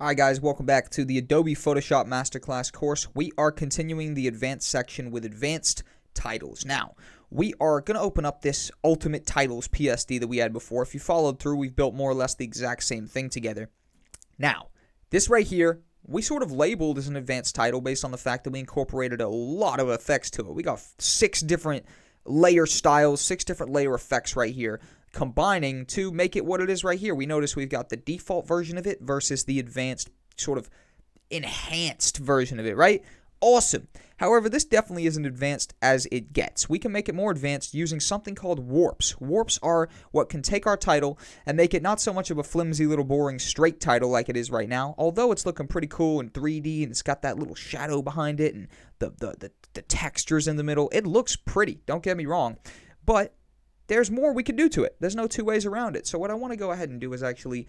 Hi guys, welcome back to the Adobe Photoshop Masterclass course. We are continuing the advanced section with advanced titles. Now, we are going to open up this Ultimate Titles PSD that we had before. If you followed through, we've built more or less the exact same thing together. Now, this right here, we sort of labeled as an advanced title based on the fact that we incorporated a lot of effects to it. We got 6 different layer styles, 6 different layer effects right here, combining to make it what it is right here. We notice we've got the default version of it versus the advanced sort of enhanced version of it, right? Awesome. However, this definitely isn't advanced as it gets. We can make it more advanced using something called warps. Warps are what can take our title and make it not so much of a flimsy little boring straight title like it is right now, although it's looking pretty cool in 3D and it's got that little shadow behind it and the textures in the middle. It looks pretty, don't get me wrong, but there's more we could do to it. There's no two ways around it. So what I want to go ahead and do is actually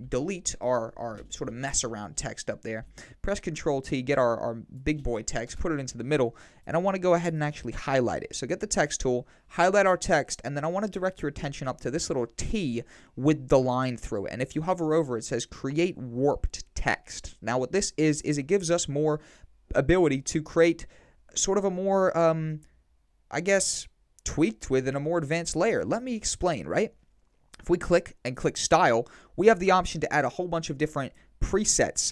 delete our sort of mess around text up there. Press Control T, get our big boy text, put it into the middle, and I want to go ahead and actually highlight it. So get the text tool, highlight our text, and then I want to direct your attention up to this little T with the line through it. And if you hover over, it says Create Warped Text. Now what this is it gives us more ability to create sort of a more, I guess, tweaked with in a more advanced layer. Let me explain, right? If we click style, we have the option to add a whole bunch of different presets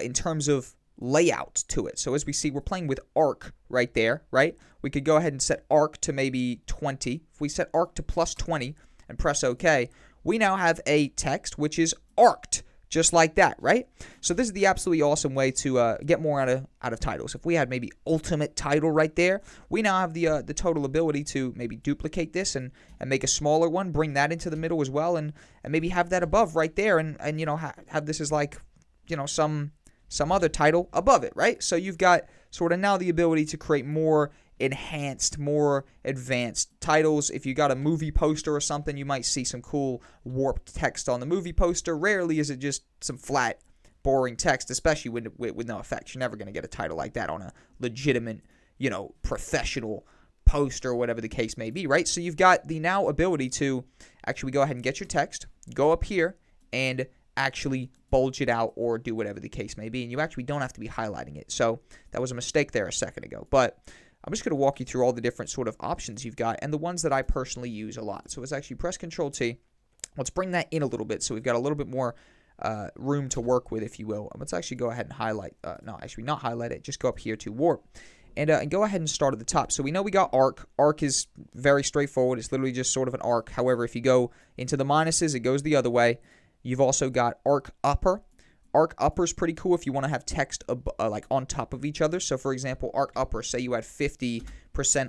in terms of layout to it. So as we see, we're playing with arc right there, right? We could go ahead and set arc to maybe 20. If we set arc to plus 20 and press OK, we now have a text which is arced. Just like that, right? So this is the absolutely awesome way to get more out of titles. If we had maybe ultimate title right there, we now have the total ability to maybe duplicate this and make a smaller one, bring that into the middle as well, and maybe have that above right there, and you know, have this as like, you know, some other title above it, right? So you've got sort of now the ability to create more enhanced, more advanced titles. If you got a movie poster or something, you might see some cool warped text on the movie poster. Rarely is it just some flat, boring text, especially with no effects. You're never going to get a title like that on a legitimate, you know, professional poster or whatever the case may be, right? So you've got the now ability to actually go ahead and get your text, go up here, and actually bulge it out or do whatever the case may be. And you actually don't have to be highlighting it. So that was a mistake there a second ago. But I'm just going to walk you through all the different sort of options you've got and the ones that I personally use a lot. So let's actually press Control T. Let's bring that in a little bit so we've got a little bit more room to work with, if you will. And let's actually go ahead and highlight, no, actually not highlight it, just go up here to Warp. And go ahead and start at the top. So we know we got arc. Arc is very straightforward. It's literally just sort of an arc. However, if you go into the minuses, it goes the other way. You've also got arc upper. Arc upper is pretty cool if you want to have text like on top of each other. So for example, arc upper, say you had 50%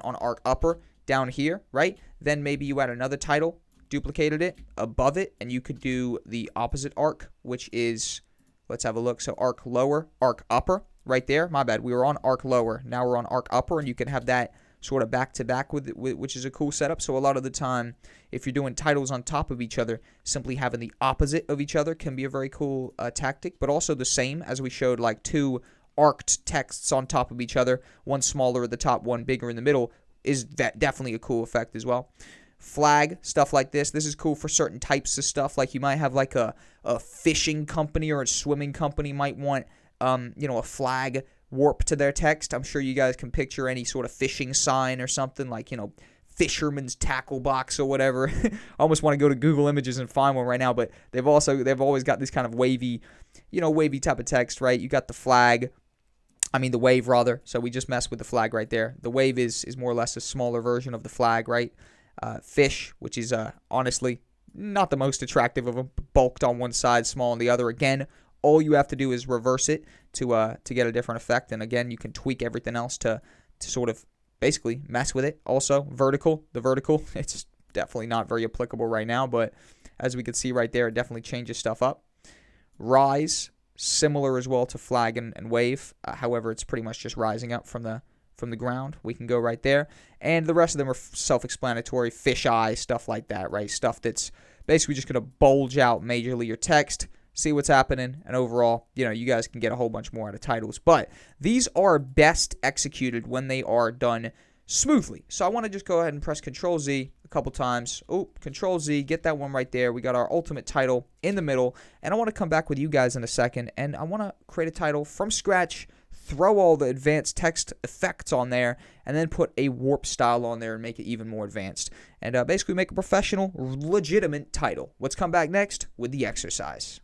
on arc upper down here, right? Then maybe you add another title, duplicated it above it, and you could do the opposite arc, which is, let's have a look. So arc lower, arc upper right there. My bad. We were on arc lower. Now we're on arc upper, and you can have that sort of back to back with which is a cool setup. So a lot of the time, if you're doing titles on top of each other, simply having the opposite of each other can be a very cool tactic, but also the same as we showed, like 2 arced texts on top of each other, one smaller at the top, one bigger in the middle, is definitely a cool effect as well. Flag, stuff like this. This is cool for certain types of stuff. Like you might have like a fishing company or a swimming company might want, you know, a flag warp to their text. I'm sure you guys can picture any sort of fishing sign or something like, you know, fisherman's tackle box or whatever. I almost want to go to Google Images and find one right now, but they've always got this kind of wavy, you know, wavy type of text, right? You got the flag, I mean the wave rather. So we just messed with the flag right there. The wave is more or less a smaller version of the flag, right? Fish, which is honestly not the most attractive of them, bulked on one side, small on the other. Again, all you have to do is reverse it to get a different effect. And again, you can tweak everything else to sort of basically mess with it. Also, vertical, it's definitely not very applicable right now, but as we can see right there, it definitely changes stuff up. Rise, similar as well to flag and wave. However, it's pretty much just rising up from the ground. We can go right there. And the rest of them are self-explanatory. Fish eye, stuff like that, right? Stuff that's basically just going to bulge out majorly your text, see what's happening, and overall, you know, you guys can get a whole bunch more out of titles. But these are best executed when they are done smoothly. So I want to just go ahead and press Control Z, couple times. Oh, Control Z, get that one right there. We got our ultimate title in the middle. And I want to come back with you guys in a second, and I want to create a title from scratch, throw all the advanced text effects on there, and then put a warp style on there and make it even more advanced. And basically make a professional, legitimate title. Let's come back next with the exercise.